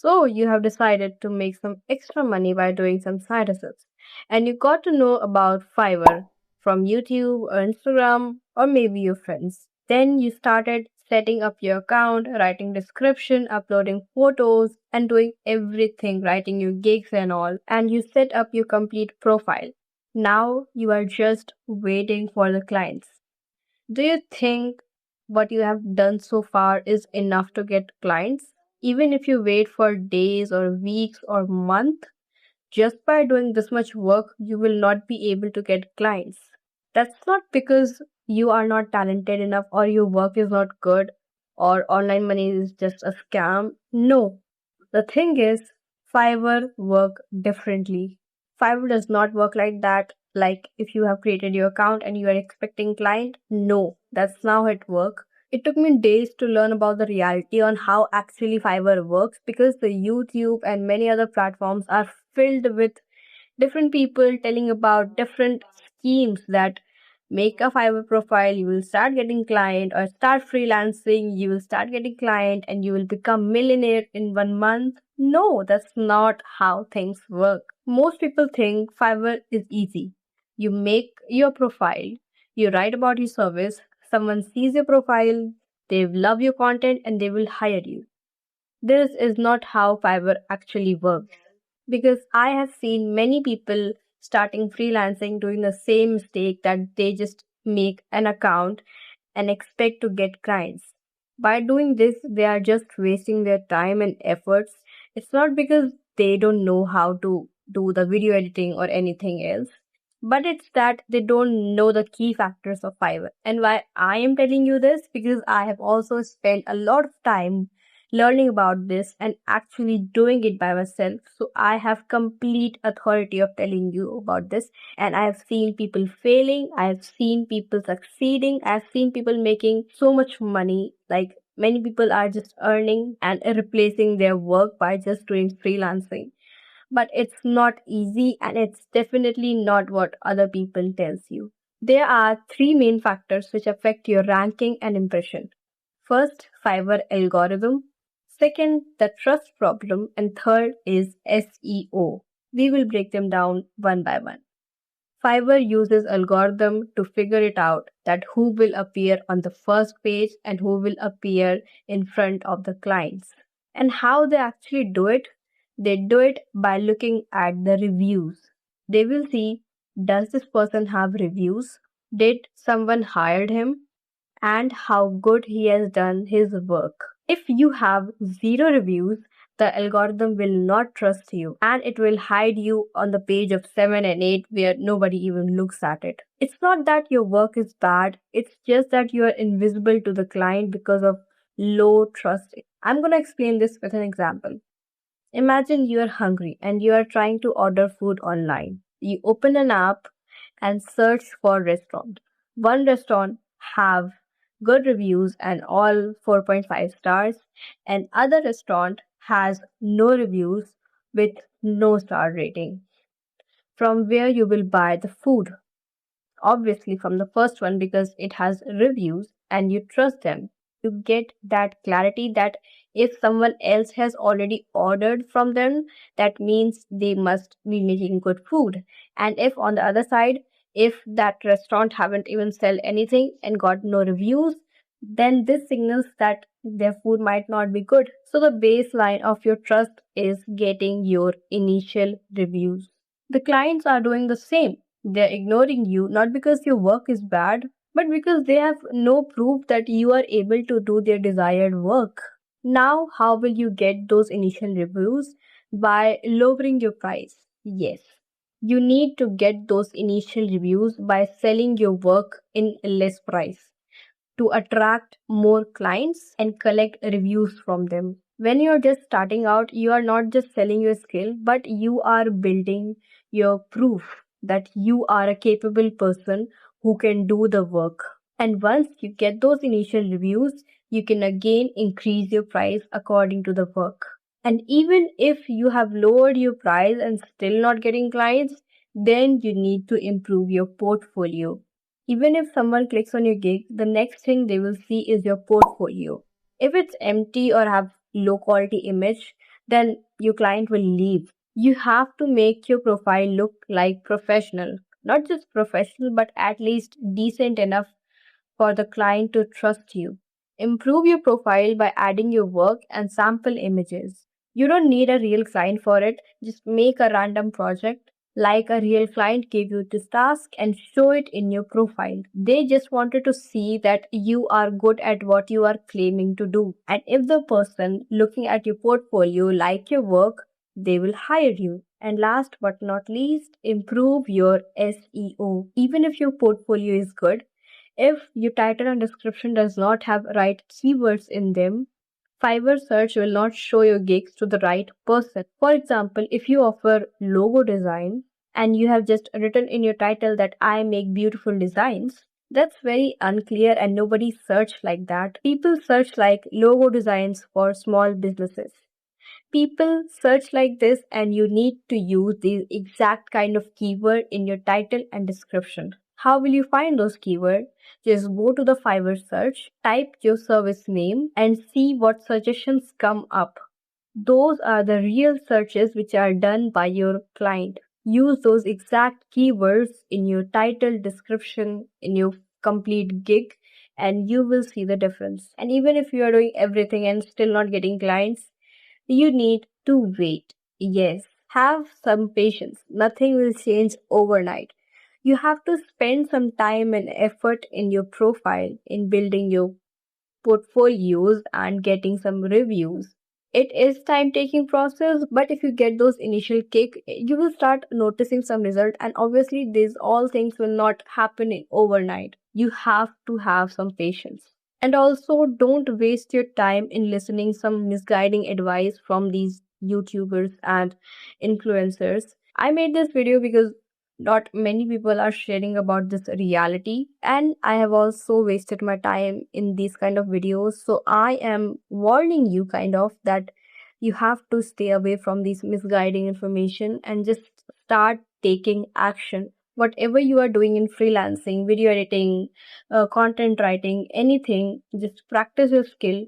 So you have decided to make some extra money by doing some side hustles. And you got to know about Fiverr from YouTube or Instagram or maybe your friends. Then you started setting up your account, writing description, uploading photos, and doing everything, writing your gigs and all. And you set up your complete profile. Now you are just waiting for the clients. Do you think what you have done so far is enough to get clients? Even if you wait for days or weeks or month, just by doing this much work, you will not be able to get clients. That's not because you are not talented enough or your work is not good or online money is just a scam. No, the thing is, Fiverr work differently. Fiverr does not work like that. Like if you have created your account and you are expecting client, no, that's not how it works. It took me days to learn about the reality on how actually Fiverr works because the YouTube and many other platforms are filled with different people telling about different schemes that make a Fiverr profile, you will start getting client, or start freelancing, you will start getting client and you will become millionaire in 1 month. No, that's not how things work. Most people think Fiverr is easy. You make your profile, you write about your service, someone sees your profile, they love your content and they will hire you. This is not how Fiverr actually works because I have seen many people starting freelancing doing the same mistake that they just make an account and expect to get clients. By doing this, they are just wasting their time and efforts. It's not because they don't know how to do the video editing or anything else, but it's that they don't know the key factors of Fiverr. And why I am telling you this because I have also spent a lot of time learning about this and actually doing it by myself. So I have complete authority of telling you about this. And I have seen people failing, I have seen people succeeding, I have seen people making so much money. Like many people are just earning and replacing their work by just doing freelancing. But it's not easy and it's definitely not what other people tells you. There are three main factors which affect your ranking and impression. First, Fiverr algorithm. Second, the trust problem. And third is SEO. We will break them down one by one. Fiverr uses algorithm to figure it out that who will appear on the first page and who will appear in front of the clients. And how they actually do it? They do it by looking at the reviews. They will see, does this person have reviews? Did someone hired him? And how good he has done his work. If you have zero reviews, the algorithm will not trust you and it will hide you on the page of 7 and 8 where nobody even looks at it. It's not that your work is bad, it's just that you are invisible to the client because of low trust. I'm going to explain this with an example. Imagine you are hungry and you are trying to order food online. You open an app and search for restaurant. One restaurant have good reviews and all 4.5 stars, and other restaurant has no reviews with no star rating. From where you will buy the food? Obviously from the first one because it has reviews and you trust them. You get that clarity that if someone else has already ordered from them, that means they must be making good food. And if on the other side, if that restaurant haven't even sell anything and got no reviews, then this signals that their food might not be good. So the baseline of your trust is getting your initial reviews. The clients are doing the same. They're ignoring you not because your work is bad, but because they have no proof that you are able to do their desired work. Now, how will you get those initial reviews? By lowering your price. Yes. You need to get those initial reviews by selling your work in less price to attract more clients and collect reviews from them. When you're just starting out, you are not just selling your skill, but you are building your proof that you are a capable person who can do the work. And once you get those initial reviews, you can again increase your price according to the work. And even if you have lowered your price and still not getting clients, then you need to improve your portfolio. Even if someone clicks on your gig, the next thing they will see is your portfolio. If it's empty or have low quality image, then your client will leave. You have to make your profile look like professional. Not just professional, but at least decent enough for the client to trust you. Improve your profile by adding your work and sample images. You don't need a real client for it, just make a random project like a real client gave you this task and show it in your profile. They just wanted to see that you are good at what you are claiming to do. And if the person looking at your portfolio like your work, they will hire you. And last but not least, improve your SEO. Even if your portfolio is good, if your title and description does not have right keywords in them, Fiverr search will not show your gigs to the right person. For example, if you offer logo design and you have just written in your title that I make beautiful designs, that's very unclear and nobody search like that. People search like logo designs for small businesses. People search like this, and you need to use the exact kind of keyword in your title and description. How will you find those keywords? Just go to the Fiverr search, type your service name, and see what suggestions come up. Those are the real searches which are done by your client. Use those exact keywords in your title, description, in your complete gig, and you will see the difference. And even if you are doing everything and still not getting clients, you need to wait. Yes, have some patience. Nothing will change overnight. You have to spend some time and effort in your profile, in building your portfolios and getting some reviews. It is time taking process, but if you get those initial kick, you will start noticing some result, and obviously these all things will not happen in overnight. You have to have some patience. And also don't waste your time in listening some misguiding advice from these YouTubers and influencers. I made this video because not many people are sharing about this reality, and I have also wasted my time in these kind of videos, so I am warning you kind of that you have to stay away from these misguiding information and just start taking action. Whatever you are doing in freelancing, video editing, content writing, anything, just practice your skill,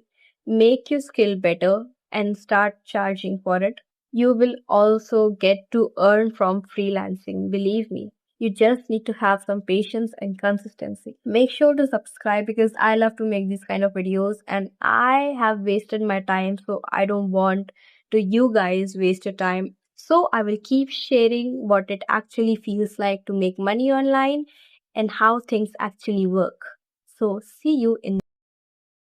make your skill better, and start charging for it. You will also get to earn from freelancing, believe me. You just need to have some patience and consistency. Make sure to subscribe because I love to make these kind of videos and I have wasted my time, so I don't want to you guys waste your time. So I will keep sharing what it actually feels like to make money online and how things actually work. So see you in